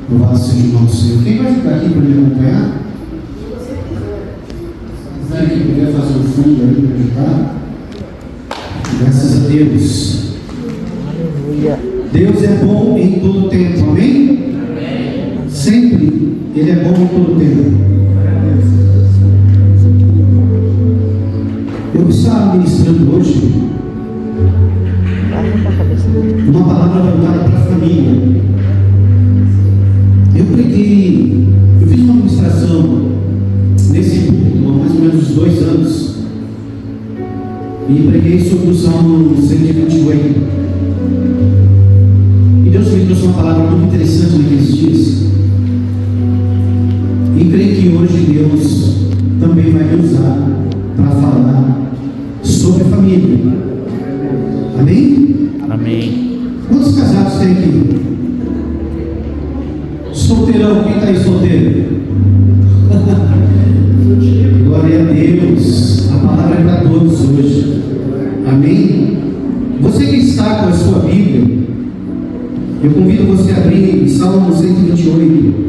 Louvado seja o nome do Senhor. Quem vai ficar aqui para me acompanhar? Se quiser que puder fazer o fundo aí para ajudar. Graças a Deus. Aleluia. Deus é bom em todo tempo, amém? Sempre Ele é bom em todo tempo. Eu estava ministrando hoje uma palavra voltada para a família. Eu fiz uma ministração nesse púlpito há mais ou menos 2 anos e preguei sobre o Salmo 128. E Deus me trouxe uma palavra muito interessante naqueles dias. E creio que hoje Deus também vai me usar para falar sobre família. Amém? Amém. Quantos casados tem aqui? Solteirão, quem está aí solteiro? Glória a Deus. A palavra é para todos hoje. Amém? Você que está com a sua Bíblia, eu convido você a abrir em Salmo 128.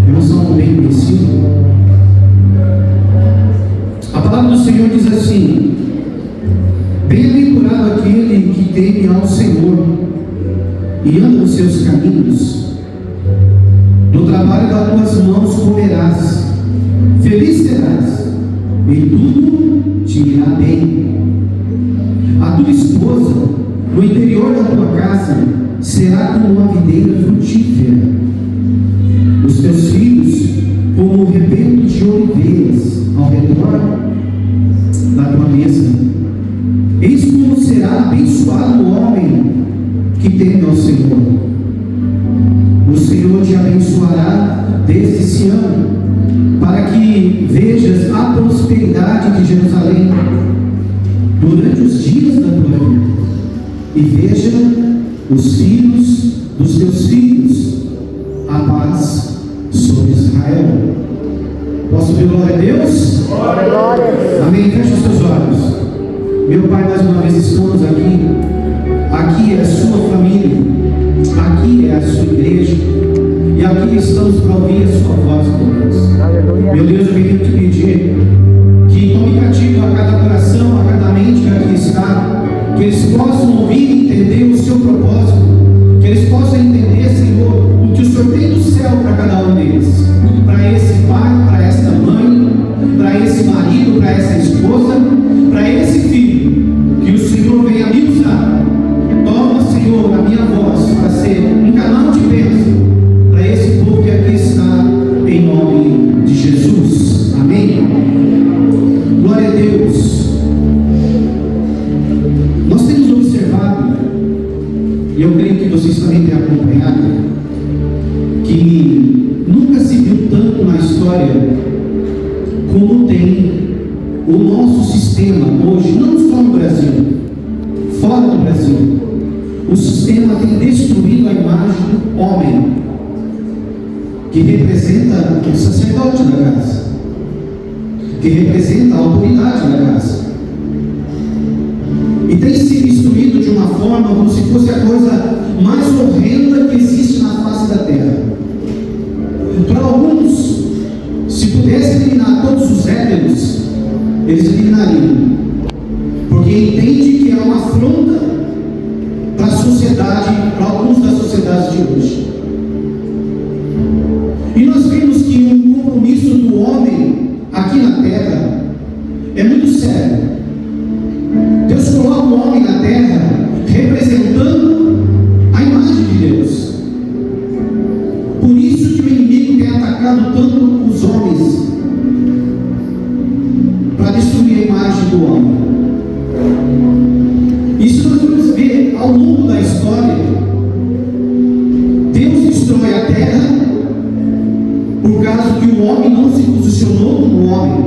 É um salmo bem conhecido. A palavra do Senhor diz assim: bem-aventurado aquele que teme ao Senhor e anda nos seus caminhos. Do trabalho das tuas mãos comerás, feliz serás, e tudo te irá bem. A tua esposa, no interior da tua casa, será como uma videira frutífera. Os teus filhos, como um rebento de oliveiras ao redor da tua mesa. Eis como será abençoado o homem que teme ao Senhor. O Senhor te abençoará desde Sião, para que vejas a prosperidade de Jerusalém durante os dias da tua vida, e veja os filhos dos teus filhos, a paz sobre Israel. Posso ouvir glória a Deus? Glória a Deus. Amém. Feche os seus olhos. Meu Pai, mais uma vez estamos aqui. Aqui é a sua família, aqui é a sua igreja, e aqui estamos para ouvir a sua voz, Deus. Aleluia. Meu Deus, eu queria te pedir que tome cativo a cada coração, a cada mente que aqui está, que eles possam ouvir e entender o seu propósito, que eles possam entender, Senhor, o que o Senhor tem do céu para cada um deles, para esse pai, para essa mãe, para esse marido, para essa esposa, para esse filho, que o Senhor venha me usar. Toma, Senhor, a minha voz para ser um canal de bênção para esse povo que aqui está, em nome de Jesus. Amém? Glória a Deus. Nós temos observado, e eu creio que vocês também têm acompanhado, que nunca se viu tanto na história como tem o nosso sistema hoje, não só no Brasil, fora do Brasil. O sistema tem destruído a imagem do homem, que representa o sacerdote da casa, que representa a autoridade da casa, e tem se destruído de uma forma como se fosse a coisa mais horrenda que existe na face da terra. Para alguns, se pudesse eliminar todos os héteros, eles eliminariam, porque entende que é uma afronta para a sociedade, para alguns das sociedades de hoje. E nós vemos que o compromisso do homem aqui na terra é muito sério. Deus coloca o homem na terra representando a imagem de Deus. Por isso que o inimigo tem atacado tanto os homens, para destruir a imagem do homem. Isso nós vamos ver ao longo da história. Deus destrói a terra por causa que o homem não se posicionou como homem.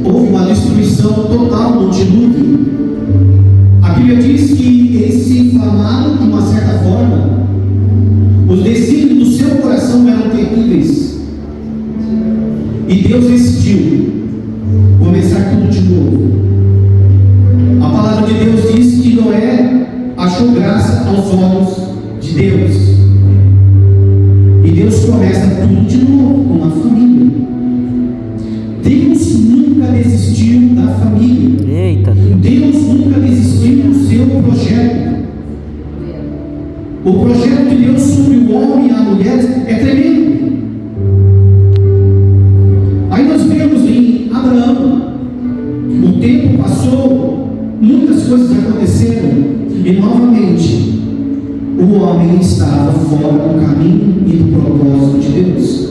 Houve uma destruição total no dilúvio. A Bíblia diz que eles se inflamaram de uma certa forma. Os desígnios do seu coração eram terríveis. E Deus decidiu começar tudo de novo. A palavra de Deus diz que Noé achou graça aos olhos de Deus. O projeto de Deus sobre o homem e a mulher é tremendo. Aí nós vemos em Abraão, o tempo passou, muitas coisas aconteceram, e novamente o homem estava fora do caminho e do propósito de Deus.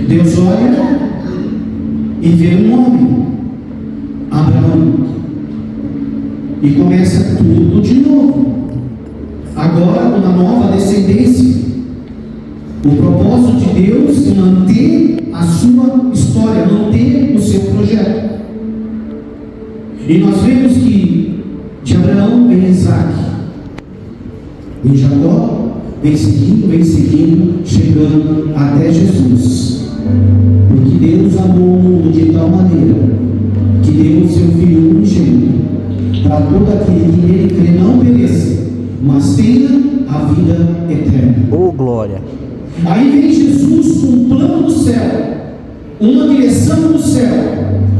Deus olha e vê um homem, Abraão, e começa tudo de novo. Agora, uma nova descendência. O propósito de Deus é manter a sua história, manter o seu projeto. E nós vemos que de Abraão vem Isaac, vem Jacó, vem seguindo, chegando até Jesus. Porque Deus amou o mundo de tal maneira que deu o seu Filho unigênito, para todo aquele que nele crê não pereça, mas tenha a vida eterna. Oh, glória! Aí vem Jesus com um plano do céu, uma direção do céu,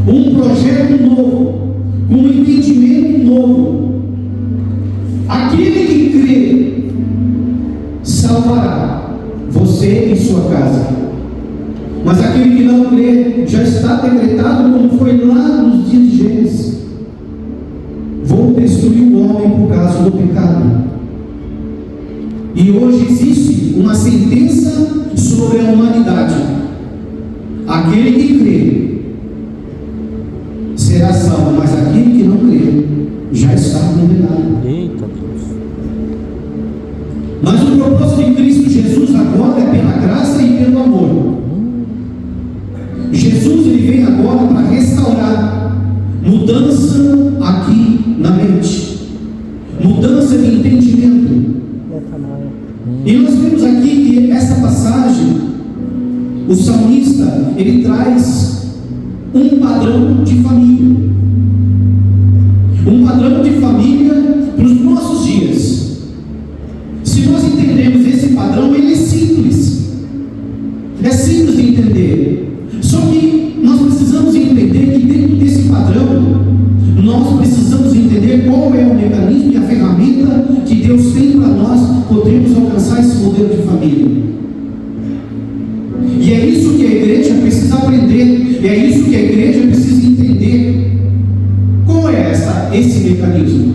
um projeto novo, com um entendimento novo. Aquele que crê salvará você e sua casa, mas aquele que não crê já está decretado, como foi lá nos dias de Gênesis: vou destruir o homem por causa do pecado. E hoje existe uma sentença sobre a humanidade: aquele que crê será salvo, mas aquele que não crê já está condenado. Eita Deus! Mas o propósito de Cristo Jesus agora é pela graça e pelo amor. Jesus, ele vem agora para restaurar mudança aqui na mente, mudança de entendimento. E nós vemos aqui que essa passagem, o salmista, ele traz um padrão de família, para os nossos dias. Se nós entendemos esse padrão, ele é simples de entender. Só que nós precisamos entender que dentro desse padrão, nós precisamos entender qual é o mecanismo e a ferramenta que Deus tem para nós podermos alcançar esse modelo de família. E é isso que a igreja precisa aprender, e é isso que a igreja precisa entender. Qual é esse mecanismo?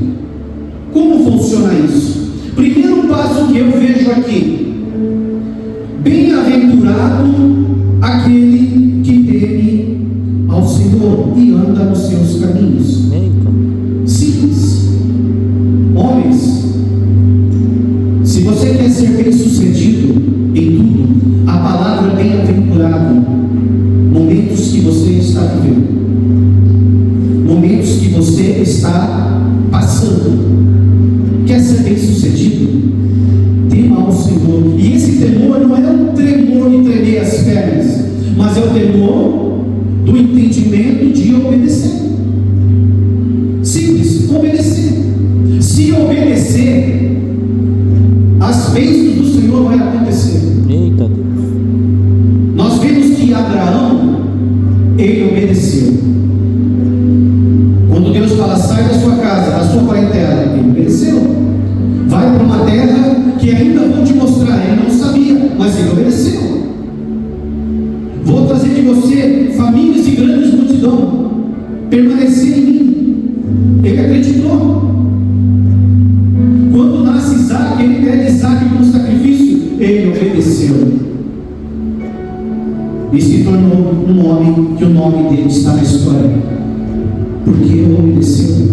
Como funciona isso? Primeiro passo que eu vejo aqui: bem-aventurado aquele que teme ao Senhor e anda nos seus caminhos. Simples. Homens, se você quer ser bem-sucedido em tudo, a palavra bem-aventurado, momentos que você está vivendo, momentos que você está passando, quer ser bem-sucedido, tema ao Senhor. E esse temor não é um tremor de tremer as pernas, mas é o temor do entendimento de obedecer. Simples, obedecer. Se obedecer, as bênçãos do Senhor vai acontecer. Eita Deus! Nós vemos que Abraão, ele obedeceu. Quando Deus fala: sai da sua casa, da sua parentela, ele obedeceu. Vai para uma terra que ainda vou te mostrar. Ele não sabia, mas ele obedeceu. Vou trazer de você famílias e grandes multidão, permanecer em mim. Ele acreditou. Quando nasce Isaac, ele pede Isaac como sacrifício, ele obedeceu e se tornou um homem que o nome dele está na história, porque ele obedeceu.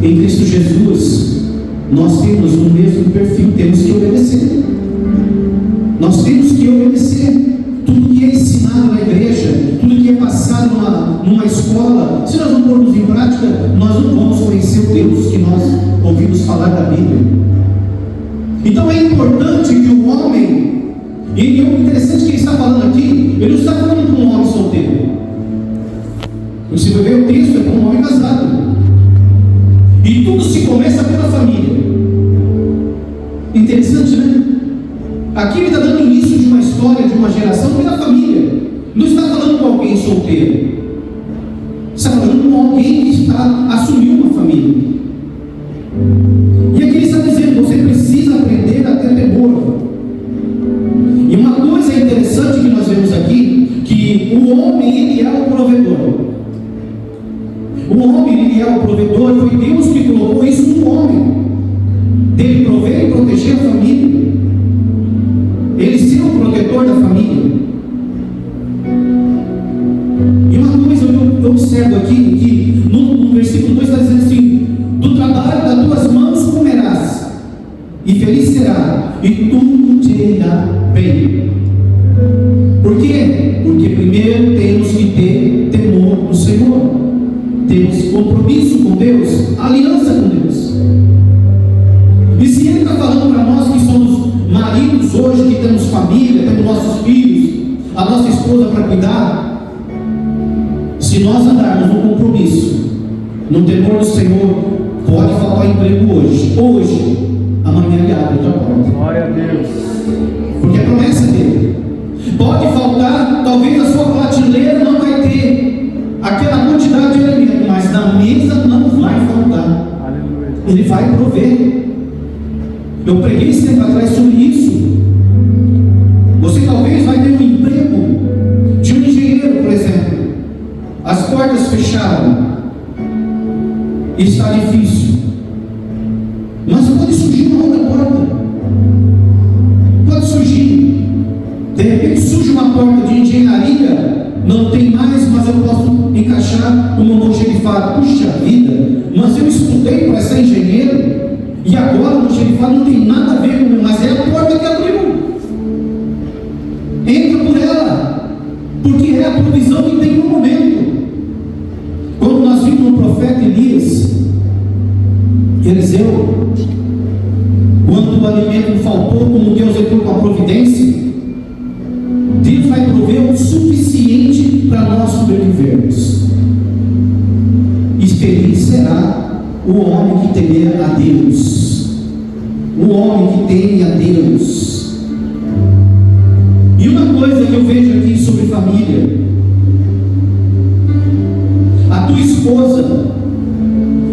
Em Cristo Jesus, nós temos o mesmo perfil, temos que obedecer. Nós temos que obedecer. Tudo que é ensinado na igreja, tudo que é passado numa escola, se nós não pormos em prática, nós não vamos conhecer o Deus que nós ouvimos falar da Bíblia. Então é importante que o homem, e o interessante que ele está falando aqui, ele não está falando com um homem solteiro. Você vai ver o texto, é com um homem casado. E tudo se começa pela família. Interessante, né? Aqui ele está dando início de uma história, de uma geração pela família. Não está falando com alguém solteiro. Está falando com alguém que está assumindo uma família. E proteger a família, ele ser o protetor da família. E uma coisa eu observo aqui, que no versículo 2 está dizendo assim: do trabalho das tuas mãos comerás, e feliz será, e tudo te irá bem. Por quê? Porque primeiro temos que ter temor do Senhor, temos compromisso com Deus, aliança com Deus. E se Ele está falando para nós que somos maridos hoje, que temos família, temos nossos filhos, a nossa esposa para cuidar, se nós andarmos no compromisso, no temor do Senhor, pode faltar emprego hoje, amanhã Ele abre outra porta. Glória a Deus. Porque é promessa dele. Pode faltar, talvez a sua prateleira não vai ter aquela quantidade de alimento, mas na mesa não vai faltar. Aleluia. Ele vai prover. Eu preguei esse tempo atrás sobre isso. Você talvez vai ter um emprego de um engenheiro, por exemplo. As portas fecharam, está difícil, mas pode surgir uma outra porta. Pode surgir. De repente surge uma porta de engenharia, não tem mais, mas eu posso encaixar uma almoxarifado. Puxa vida, mas eu estudei para ser engenheiro, e agora o almoxarifado não tem nada a ver comigo, mas é a porta que abriu. Entra por ela, porque é a provisão que tem no momento. Quando nós vimos o profeta Eliseu, quando o alimento faltou, como Deus entrou com a providência, Deus vai prover o suficiente para nós sobrevivermos. E feliz será o homem que temer a Deus, o homem que teme a Deus. E uma coisa que eu vejo aqui sobre família: a tua esposa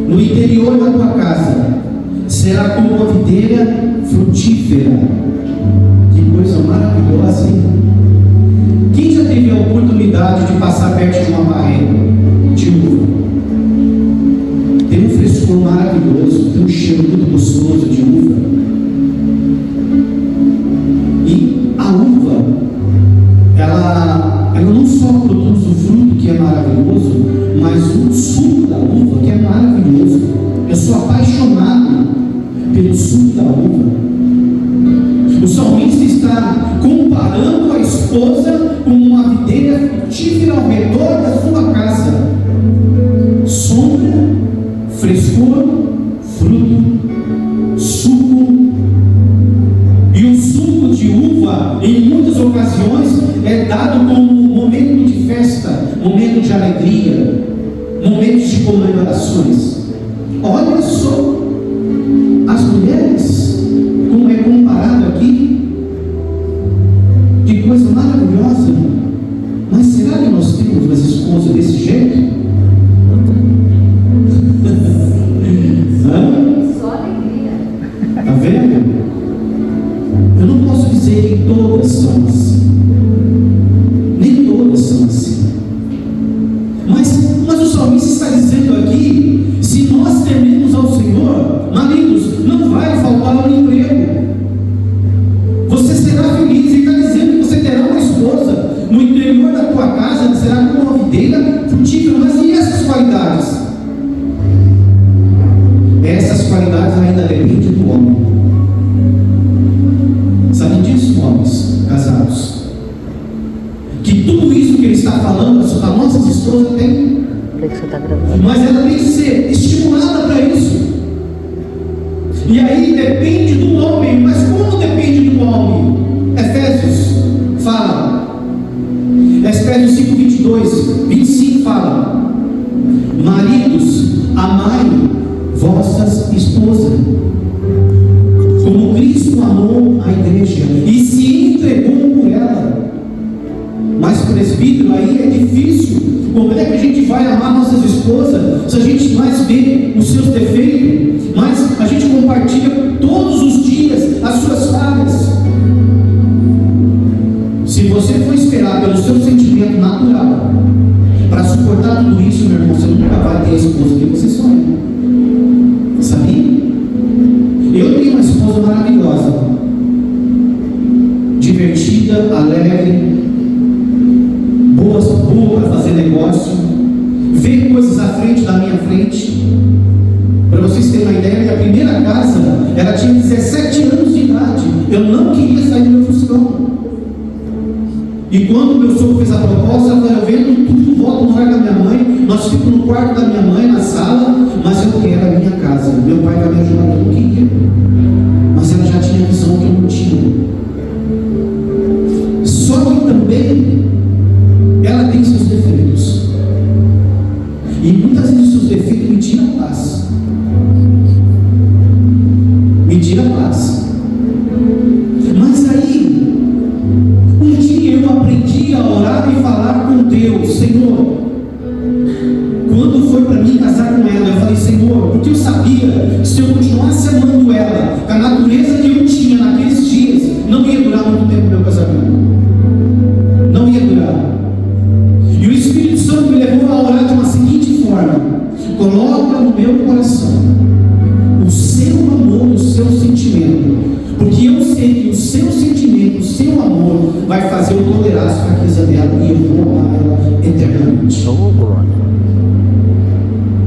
no interior da tua casa será como uma videira frutífera. Que coisa maravilhosa, hein? Quem já teve a oportunidade de passar perto de uma barreira de uva? Tem um frescor maravilhoso, tem um cheiro muito gostoso de uva. E a uva, ela não só produz o fruto, que é maravilhoso, mas o suco da uva, que é maravilhoso. Eu sou apaixonado pelo suco da uva. O salmista está comparando a esposa com uma videira frutífera ao redor da sua casa. Sombra, frescor, fruto, suco. E o suco de uva, em muitas ocasiões, é dado como momento de festa, momento de alegria, momentos de comemorações. Olha só as mulheres, como é comparado aqui. Que coisa maravilhosa. Mas será que nós temos as esposas desse jeito? Só alegria. Está vendo? Eu não posso dizer que todas são assim. Nem todas são assim. Mas o salmista está dizendo aqui: se nós tememos ao Senhor, maridos, não vai faltar um emprego. Você será feliz. Ele está dizendo que você terá uma esposa no interior da tua casa, será como uma videira frutífera. Mas e essas qualidades? Essas qualidades ainda dependem do homem. Sabem disso, homens casados? Que tudo isso que ele está falando, a nossas esposas têm, mas ela tem que ser estimulada para isso. E aí depende do homem. Mas como depende do homem? Efésios fala, Efésios 5, 22, 25 fala: maridos, amai vossas esposas, como Cristo amou a igreja e se entregou por ela. Mas presbítero, aí é difícil. Como é que a gente vai amar nossas esposas se a gente mais vê os seus defeitos, mas a gente compartilha todos os dias as suas falhas? Se você for esperar pelo seu sentimento natural para suportar tudo isso, meu irmão, você nunca vai ter a esposa que você sonha. Sabia? Eu tenho uma esposa maravilhosa, divertida, alegre, boa para fazer negócio, ver coisas à frente, da minha frente. Para vocês terem uma ideia, minha primeira casa, ela tinha 17 anos de idade. Eu não queria sair do meu Fuscão. E quando meu sogro fez a proposta, ela falou: eu vendo tudo, volto no lugar da minha mãe, nós ficamos no quarto da minha mãe, na sala, mas eu quero a minha casa. Meu pai vai me ajudar, eu não queria. Mas ela já tinha visão que eu não tinha. Só que também ela tem seus defeitos. E muitas vezes seus defeitos me tiram a paz. Me tira a paz. Mas aí, um dia eu aprendi a orar e falar com Deus: Senhor, quando foi para mim casar com ela, eu falei: Senhor, porque eu sabia que se eu continuasse amando ela, com a natureza que eu tinha naqueles dias, não ia durar muito tempo o meu casamento. Não ia durar. E o Espírito Santo me levou a orar de uma seguinte forma: coloca no meu coração o seu amor, o seu sentimento, porque eu sei que o seu sentimento, o seu amor vai fazer eu tolerar as fraquezas dela e eu vou amar ela eternamente.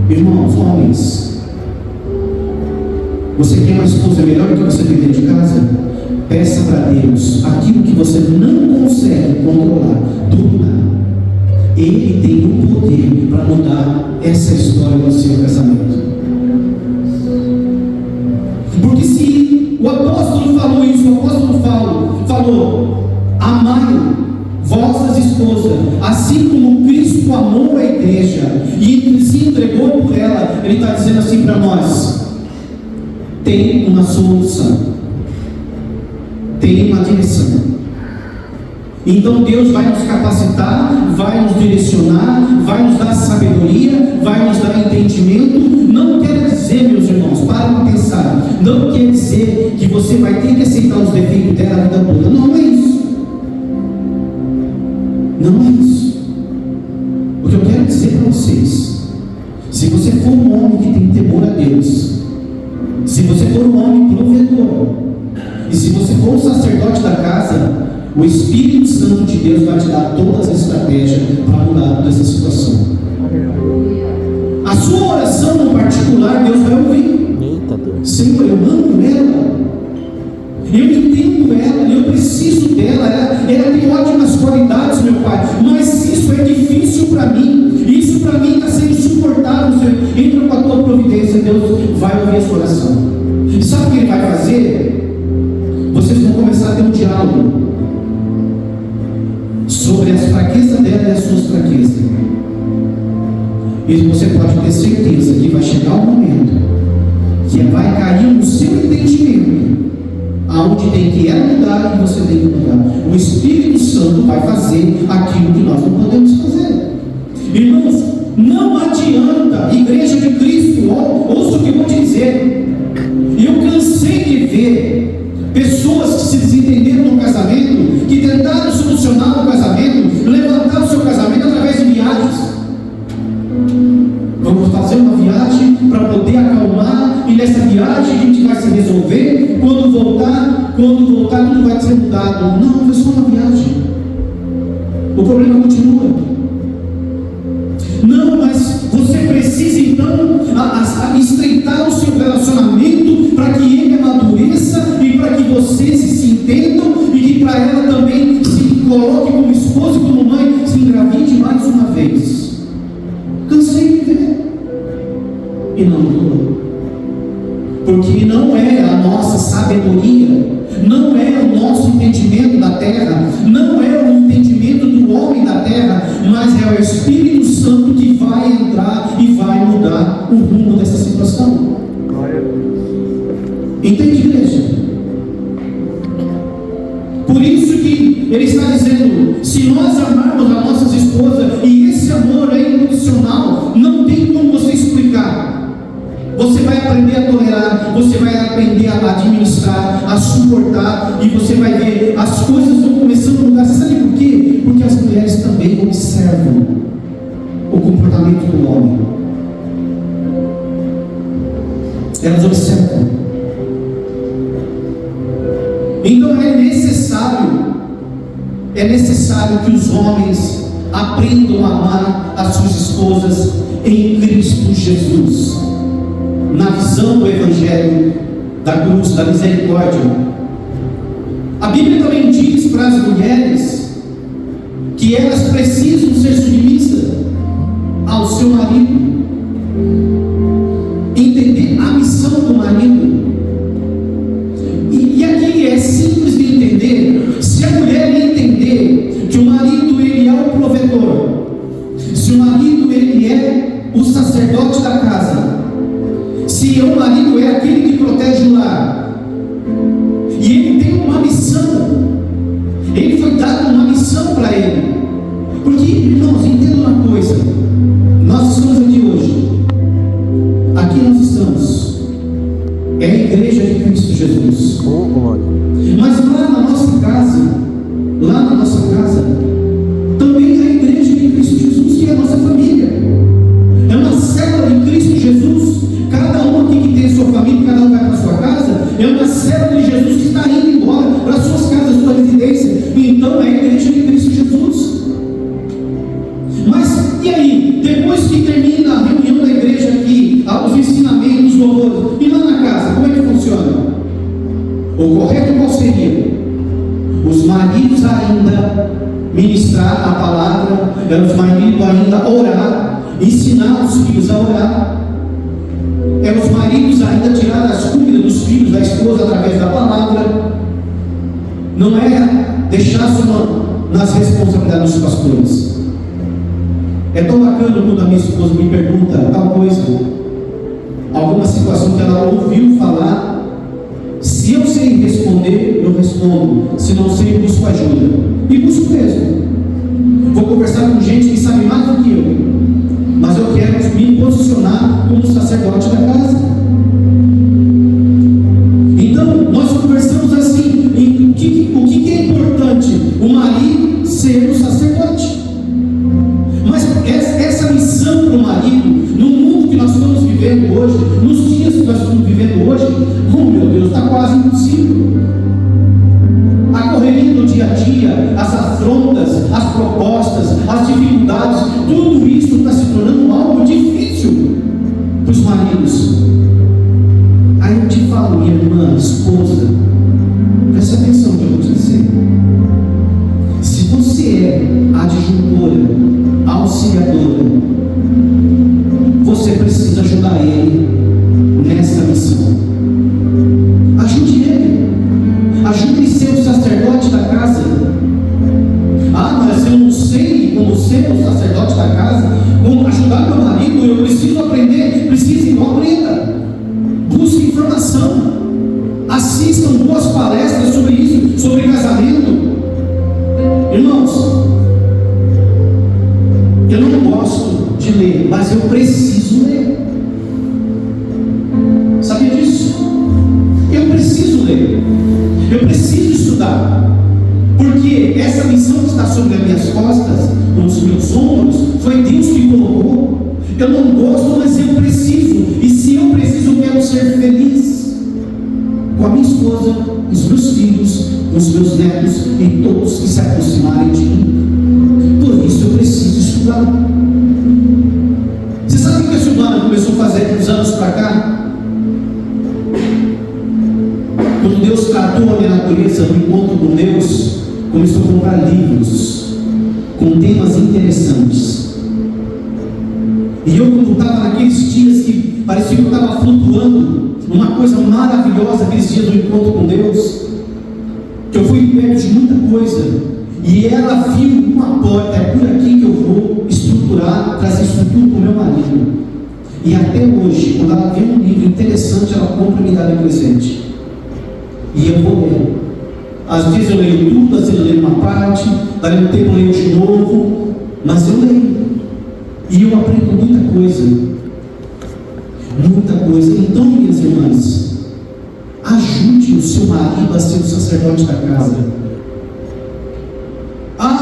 Irmãos, homens, você quer uma esposa melhor do que você tem dentro de casa? Peça para Deus aquilo que você não consegue controlar, dúvida. Ele tem o poder para mudar essa história do seu casamento. Porque se o apóstolo falou isso, o apóstolo Paulo falou: amai vossas esposas, assim como Cristo amou a igreja e se entregou por ela. Ele está dizendo assim para nós: tem uma solução, tem uma direção. Então Deus vai nos capacitar, vai nos direcionar, vai nos dar sabedoria, vai nos dar entendimento. Não quer dizer, meus irmãos, para pensar, não quer dizer que você vai ter que aceitar os defeitos dela a vida toda. Não é isso. Não é isso. O que eu quero dizer para vocês: se você for um homem que tem temor a Deus, se você for um homem provedor, e se você for um sacerdote da casa, o Espírito Santo de Deus vai te dar todas as estratégias para mudar toda essa situação. A sua oração no particular, Deus vai ouvir. Senhor, eu amo ela, eu entendo ela, eu preciso dela, ela tem ótimas qualidades, meu Pai, mas isso é difícil para mim, isso para mim está sendo insuportável. Senhor, entra com a tua providência, Deus vai ouvir a sua oração. E sabe o que Ele vai fazer? Vocês vão começar a ter um diálogo sobre as fraquezas dela e as suas fraquezas. E você pode ter certeza que vai chegar um momento que vai cair no seu entendimento, aonde tem que ela mudar e você tem que mudar. O Espírito Santo vai fazer aquilo que nós não podemos fazer. Irmãos, não adianta, igreja de Cristo, ouça o que eu vou te dizer. Eu cansei de ver pessoas que se desentenderam no casamento, que tentaram solucionar o casamento, levantar o seu casamento através de viagens. Vamos fazer uma viagem para poder acalmar, e nessa viagem a gente vai se resolver. Quando voltar, tudo vai ser mudado. Não, foi só uma viagem. O problema continua. Não, mas você precisa então estreitar o seu relacionamento para que ele amadureça e para que vocês se entendam e que para ela também se coloque como esposa e como mãe, se engravide mais uma vez. Cansei de ver. E não mudou. Porque não é a nossa sabedoria, não é o nosso entendimento da terra, não é o entendimento do homem da terra, mas é o Espírito Santo que vai entrar e vai mudar o rumo dessa situação. Entende, igreja? Por isso que ele está dizendo: se nós amarmos as nossas esposas, e esse amor é incondicional, não tem como você explicar. Você vai aprender a tolerar, você vai aprender a administrar, a suportar, e você vai ver as coisas vão começando a mudar. Você sabe por quê? Porque as mulheres também observam o comportamento do homem. Elas observam. Então é necessário é necessário que os homens aprendam a amar as suas esposas em Cristo Jesus, na visão do Evangelho da cruz, da misericórdia. A Bíblia também diz para as mulheres que elas precisam ser submissas ao seu marido, entender a missão do marido. E aqui é simples de entender. Se a mulher entender que o marido ele é o provedor, se o marido ele é o sacerdote da casa, se o marido é aquele que protege o lar, e ele tem uma missão, ele foi dado uma missão para ele. Porque, irmãos, entenda uma coisa: nós estamos aqui hoje, aqui nós estamos, é a igreja de Cristo Jesus. Mas lá na nossa casa, também é a igreja de Cristo Jesus, que é a nossa família, é uma célula de Cristo Jesus. Cada um aqui que tem a sua família, cada um vai para a sua casa, é uma célula de Jesus que está indo embora para as suas casas, sua residência. Então é a igreja de Cristo Jesus. Mas e aí, depois que termina a reunião da igreja aqui, os ensinamentos, os louvores, e lá na casa, como é que funciona? O correto qual seria? Os maridos ainda ministrar a palavra, os maridos ainda orar, ensinar os filhos a orar, os maridos ainda tirar as dúvidas dos filhos, da esposa, através da palavra. Não é deixar só nas responsabilidades dos pastores. É tão bacana quando a minha esposa me pergunta tal coisa, alguma situação que ela ouviu falar. Se eu sei responder, eu respondo. Se não sei, eu busco ajuda. E busco mesmo. Vou conversar com gente que sabe mais do que eu, mas eu quero me posicionar como sacerdote da casa. Então, nós conversamos assim, o que é importante? O marido ser o sacerdote. Mas essa missão para o marido, no mundo que nós estamos vivendo hoje, nos dias que nós estamos vivendo hoje, oh meu Deus, está quase impossível. A correria do dia a dia, as afrontas, as propostas, as dificuldades, tudo isso está se tornando algo difícil para os maridos. Aí eu te falo, minha irmã, esposa, presta atenção no que eu vou te dizer. Se você é adjuntora, auxiliadora, você precisa ajudar ele nessa missão. Ajude ele. Ajude ele a ser o sacerdote da casa. Mas eu não sei como ser o sacerdote da casa, como ajudar meu marido. Eu preciso aprender. Preciso, então aprenda. Busque informação. Assistam boas palestras sobre isso, sobre casamento. Irmãos, eu não gosto de ler, mas eu preciso ler. Sabia disso? Eu preciso ler. Eu preciso estudar. Porque essa missão que está sobre as minhas costas, nos meus ombros, foi Deus que colocou. Eu não gosto, mas eu preciso. E se eu preciso, eu quero ser feliz com a minha esposa, os meus filhos, os meus netos e todos que se aproximarem de mim. Por isso eu preciso estudar. Você sabe o que a Silvana começou a fazer uns anos para cá? Quando Deus tratou a minha natureza no encontro com Deus, começou a comprar livros com temas interessantes. E eu, quando estava naqueles dias que parecia que eu estava flutuando, uma coisa maravilhosa, aqueles dias do encontro com Deus, que eu fui perto de muita coisa, e ela viu uma porta, é por aqui que eu vou estruturar, trazer estrutura para o meu marido. E até hoje, quando ela vê um livro interessante, ela compra e me dá de presente. E eu vou ler. Às vezes eu leio tudo, às vezes eu leio uma parte, daí um tempo eu leio de novo, mas eu leio. E eu aprendo muita coisa. Muita coisa. Então, minhas irmãs, ajude o seu marido a ser o sacerdote da casa.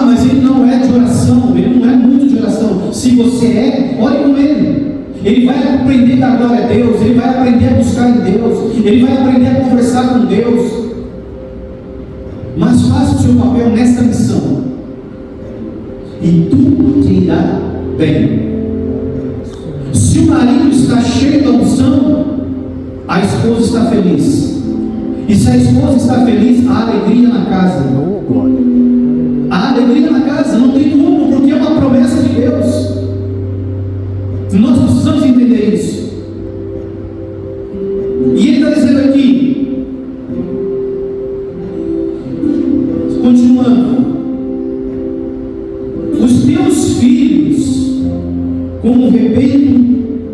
Mas ele não é de oração, ele não é muito de oração. Se você é, ore com ele. Ele vai aprender a dar glória a Deus, ele vai aprender a buscar em Deus, ele vai aprender a conversar com Deus. Mas faça o seu papel nessa missão. e tudo te irá bem. Se o marido está cheio da unção, a esposa está feliz. E se a esposa está feliz, há alegria na casa. Há alegria na casa, não tem como, porque é uma promessa de Deus. Nós precisamos entender isso. E ele está dizendo aqui, continuando: os teus filhos, como o rebento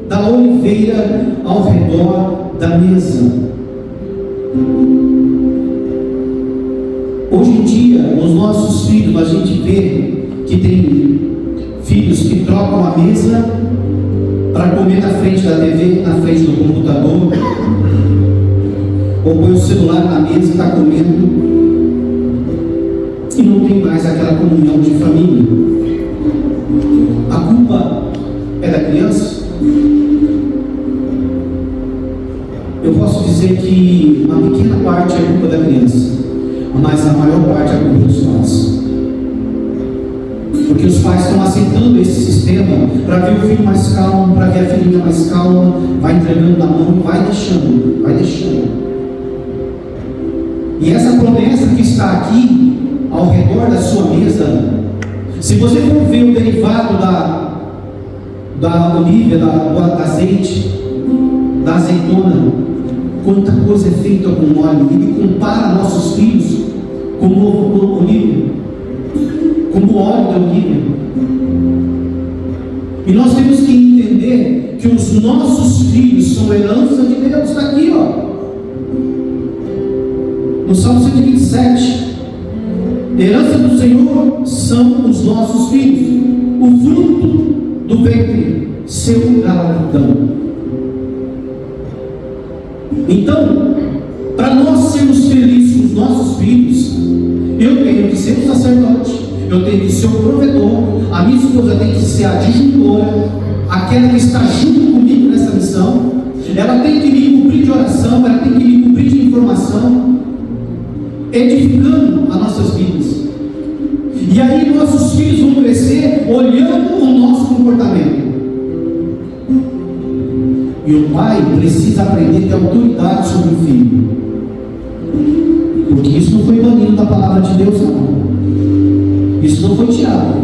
da oliveira ao redor da mesa. Hoje em dia, os nossos filhos, a gente vê que tem filhos que trocam a mesa para comer na frente da TV, na frente do computador, ou põe o celular na mesa e está comendo, e não tem mais aquela comunhão de família. A culpa é da criança? Eu posso dizer que uma pequena parte é culpa da criança, mas a maior parte é culpa dos pais. Porque os pais estão aceitando esse sistema para ver o filho mais calmo, para ver a filhinha mais calma, vai entregando na mão e vai deixando, vai deixando. E essa promessa que está aqui, ao redor da sua mesa, se você for ver o derivado da oliva, do azeite, da azeitona, quanta coisa é feita com óleo. Ele compara nossos filhos como oliva, como óleo da oliva. E nós temos que entender que os nossos filhos são herança de Deus. Está aqui, ó, no Salmo 127. Herança do Senhor são os nossos filhos, o fruto do ventre, seu galardão. Então, para nós sermos felizes com os nossos filhos, eu tenho que ser um sacerdote, eu tenho que ser um provedor, a minha esposa tem que ser a disjuntora, aquela que está junto comigo nessa missão. Ela tem que me cobrir de oração, ela tem que me cobrir de informação, edificando as nossas vidas. E aí nossos filhos vão crescer olhando o nosso comportamento. E o pai precisa aprender a ter autoridade sobre o filho, porque isso não foi banido da palavra de Deus, não. Isso não foi tirado.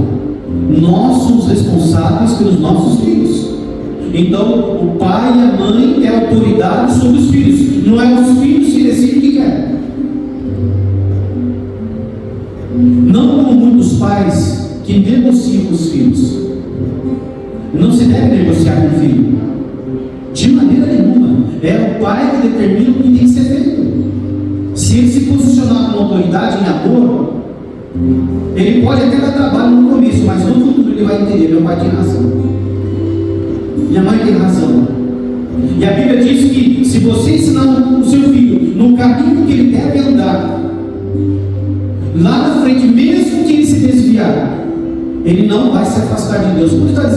Nós somos responsáveis pelos nossos filhos. Então o pai e a mãe têm autoridade sobre os filhos. Não é os filhos que decidem o que querem. Não como muitos pais que negociam com os filhos. Não se deve negociar com o filho, de maneira nenhuma. É o pai que determina o que tem que ser feito. Se ele se posicionar com autoridade em amor, ele pode até dar trabalho no começo, mas no futuro ele vai entender: meu pai tem razão, minha mãe tem razão. E a Bíblia diz que se você ensinar o seu filho no caminho que ele deve andar, lá na frente, mesmo que ele se desviar, ele não vai se afastar de Deus. Ele está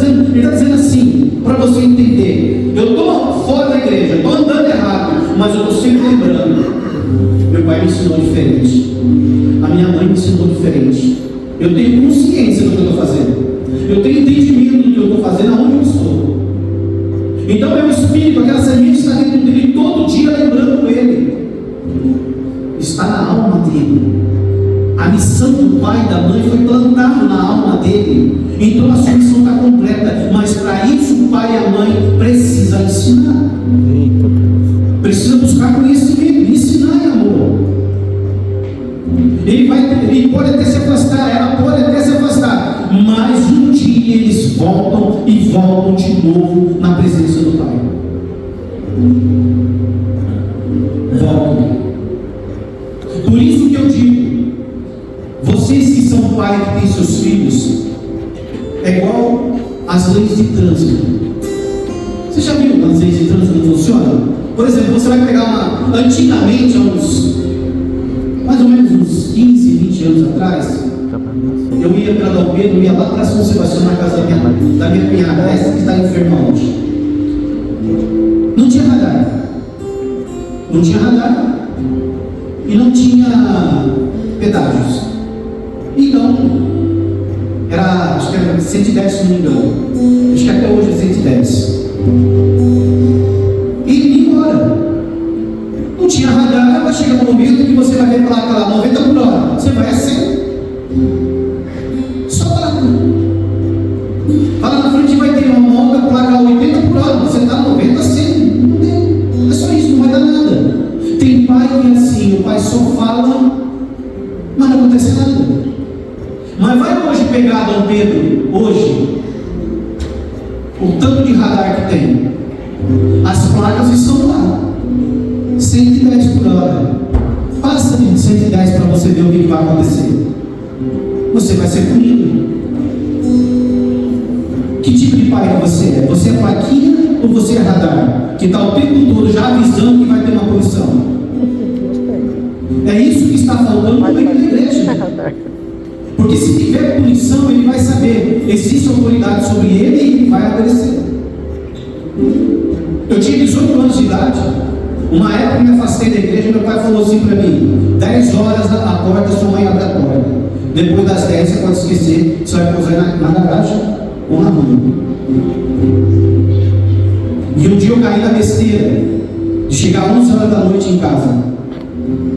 dizendo assim, para você entender: eu estou fora da igreja, estou andando errado, mas eu estou sempre lembrando, meu pai me ensinou diferente, a minha mãe me ensinou diferente. Eu tenho consciência do que eu estou fazendo, eu tenho entendimento do que eu estou fazendo, aonde eu estou. Então meu espírito, aquela semente está dentro dele todo dia, lembrando ele, está na alma dele. A missão do pai e da mãe foi plantada na alma dele. Então a sua missão está completa. Mas para isso o pai e a mãe precisam ensinar. Precisa buscar conhecimento, ensinar em amor. Ele pode até se afastar, ela pode até se afastar, mas um dia eles voltam e voltam de novo na presença do pai. Voltam. Por isso que eu digo: vocês que são pai que têm seus filhos, é igual as leis de trânsito. Você já viu as leis de trânsito como funcionam? Por exemplo, você vai pegar antigamente, mais ou menos uns 15, 20 anos atrás, eu ia para Dom Pedro, ia lá para São Sebastião, na casa da minha cunhada, essa que está enferma hoje. Não tinha radar. Não tinha radar. E não tinha pedágios. Então, acho que era 110, se não me engano. Acho que até hoje é 110. E ia embora. Não tinha radar, vai chegar um momento que você vai ver placa lá 90 por hora. Você vai assim. Só placa. Lá na frente vai ter uma outra placa 80 por hora. Você está 90 assim. Não tem. É só isso, não vai dar nada. Tem pai que é assim, o pai só fala, mas não acontece nada. Mas vai hoje pegar Dom Pedro, hoje, o tanto de radar que tem. As placas estão lá. 110 por hora. Passa de 110 para você ver o que vai acontecer. Você vai ser punido. Que tipo de pai que você é? Você é plaquinha ou você é radar? Que está o tempo todo já avisando que vai ter uma punição. É isso que está faltando no meio da igreja. Porque se tiver punição, ele vai saber, existe autoridade sobre ele e ele vai obedecer. Eu tinha 18 anos de idade. Uma época me afastei da igreja, meu pai falou assim para mim: 10 horas a porta, sua mãe abre a porta. Depois das 10 você pode esquecer, você vai pousar na garagem ou na rua. E um dia eu caí na besteira de chegar 11 horas da noite em casa.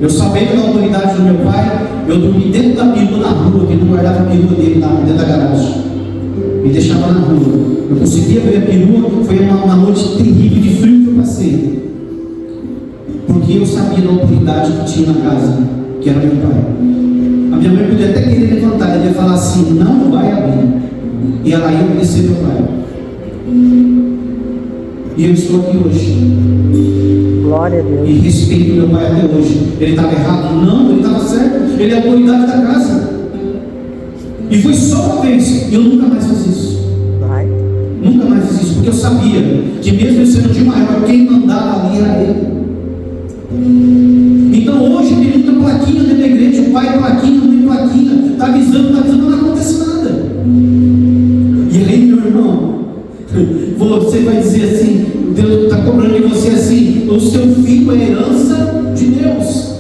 Eu sabendo da autoridade do meu pai, eu dormi dentro da perua na rua, que ele não guardava a perua dele dentro da garagem. Me deixava na rua. Eu conseguia ver a perua, foi uma noite terrível de frio que eu passei. Porque eu sabia da autoridade que tinha na casa, que era meu pai. A minha mãe podia até querer levantar, ela ia falar assim: não vai abrir. E ela ia obedecer meu pai. E eu estou aqui hoje. Glória a Deus. E respeito meu pai até hoje. Ele estava errado? Não, ele estava certo. Ele é a autoridade da casa. E foi só uma vez. E eu nunca mais fiz isso. Vai. Nunca mais fiz isso. Porque eu sabia que mesmo eu sendo de maior, quem mandava ali era ele. Então hoje tem muita plaquinha dentro da igreja. O pai é plaquinha, não tem plaquinha. Está avisando, não acontece nada. E aí, meu irmão, você vai dizer assim: Deus está cobrando de você assim, o seu filho é herança de Deus.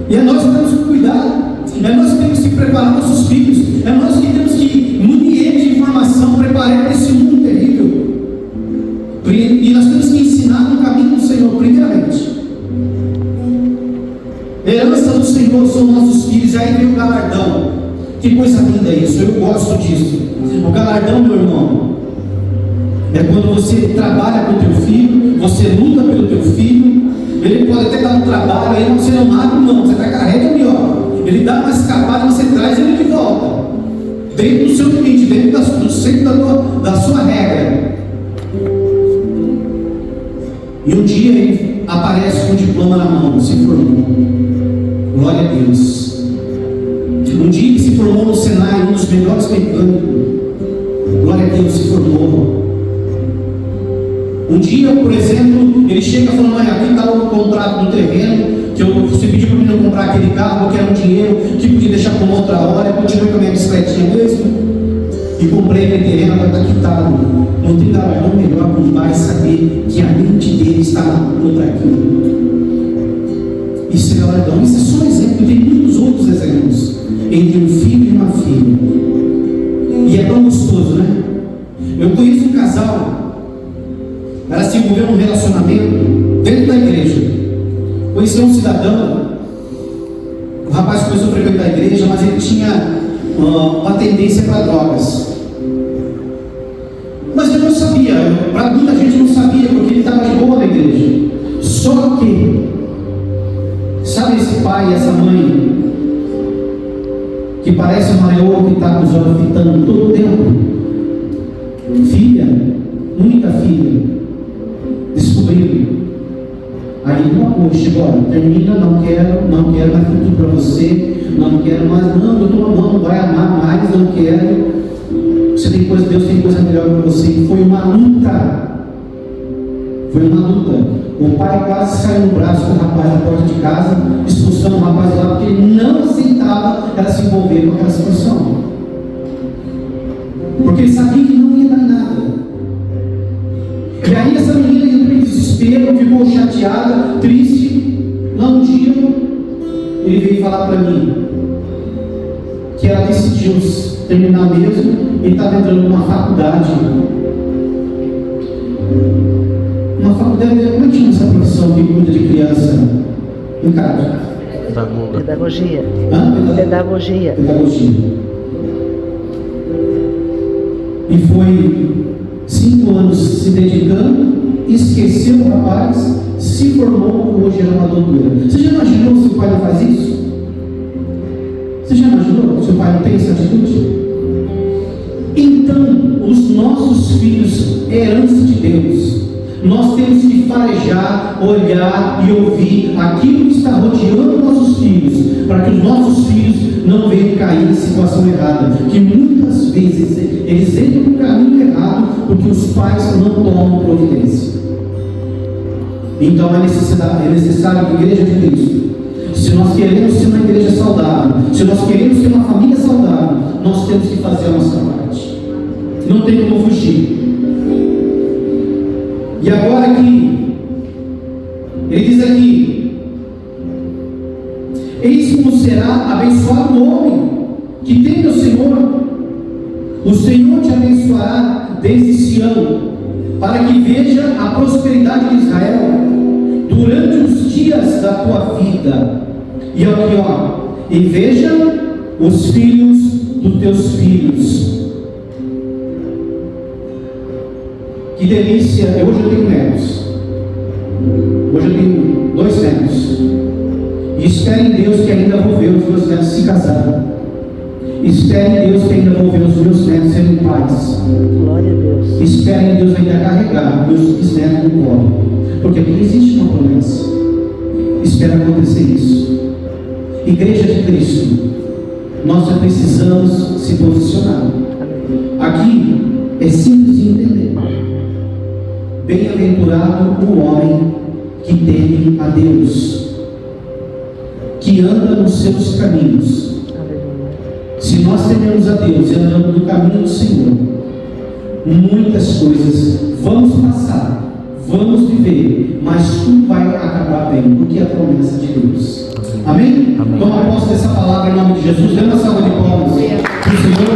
E é nós que temos que cuidar, é nós que temos que preparar nossos filhos, é nós que temos que munir de informação, preparar para esse mundo terrível. E nós temos que ensinar no caminho do Senhor, primeiramente. A herança do Senhor são nossos filhos, e aí vem o galardão. Que coisa linda isso, eu gosto disso. O galardão, meu irmão, é quando você trabalha com o teu filho, você luta pelo teu filho. Ele pode até dar um trabalho, aí você não abre mão, você vai carrega ali, ó. Ele dá uma escapada, você traz ele de volta. Dentro do seu limite, dentro do centro da sua regra. E um dia ele aparece com um diploma na mão, se formou. Glória a Deus. Um dia ele se formou no Senai, um dos melhores mecânicos. Glória a Deus, se formou. Um dia, por exemplo, ele chega falando: aqui está o contrato do terreno, que você pediu para mim não comprar aquele carro, eu quero um dinheiro que podia deixar para uma outra hora, eu continuei com a minha bicicletinha mesmo, e comprei aquele terreno, agora está quitado. Não tem galardão melhor para um pai saber que a mente dele está contra aquilo. Isso é galardão, isso é só um exemplo, tem muitos outros exemplos, entre um filho e uma filha. E é tão gostoso, né? Eu conheço um casal. Ela se envolveu num relacionamento dentro da igreja. Conheceu um cidadão. O rapaz começou a frequentar a igreja, mas ele tinha uma tendência para drogas. Mas eu não sabia, para muita gente não sabia, porque ele estava de boa na igreja. Só que, sabe esse pai e essa mãe, que parece uma leoa que está com os olhos fitando todo o tempo? Filha, única filha, descobriu. Aí uma coisa, chegou: olha, termina, não quero mais futuro para você, não quero mais, não vai amar mais, não quero. Você tem coisa, Deus tem coisa melhor para você. E foi uma luta. O pai quase saiu no braço com o rapaz na porta de casa, expulsando o rapaz lá, porque ele não aceitava ela se envolver com aquela situação. Porque ele sabia que não ia dar nada. E aí essa menina entrou em desespero, ficou chateada, triste. Lá um dia, ele veio falar para mim que ela decidiu terminar mesmo, ele estava entrando numa faculdade. Uma faculdade, como é que chama essa profissão que cuida de criança? Ricardo? Pedagogia. Hã? Pedagogia. E foi 5 anos se dedicando, esqueceu o rapaz, se formou e hoje é uma doutora. Você já imaginou se o pai não faz isso? Você já imaginou se o pai não tem essa atitude? Então, os nossos filhos, herança de Deus, nós temos que farejar, olhar e ouvir aquilo que está rodeando nossos filhos, para que os nossos filhos não venham cair em situação errada, que muitas vezes eles entram no caminho errado porque os pais não tomam providência. Então é necessário que a igreja de Cristo, se nós queremos ser uma igreja saudável, se nós queremos ser uma família saudável, nós temos que fazer a nossa parte, não tem como fugir. E agora aqui, ele diz aqui: eis como será abençoado o homem que teme o Senhor. O Senhor te abençoará desde Sião, para que veja a prosperidade de Israel durante os dias da tua vida. E aqui, e veja os filhos dos teus filhos. Que delícia! Hoje eu tenho netos. Hoje eu tenho 2 netos. E espero em Deus que ainda vou ver os meus netos se casarem. Espero em Deus que ainda vou ver os meus netos serem pais. Glória a Deus. Espero em Deus ainda carregar meus bisnetos no colo. Porque aqui existe uma promessa. Espero acontecer isso. Igreja de Cristo, nós já precisamos se posicionar. Aqui é simples de entender. Bem-aventurado o homem que teme a Deus, que anda nos seus caminhos. Se nós tememos a Deus e andamos no caminho do Senhor, muitas coisas vamos passar, vamos viver, mas tudo vai acabar bem, porque é a promessa de Deus. Amém? Toma posse dessa palavra em nome de Jesus. Dê uma salva de palmas para o Senhor.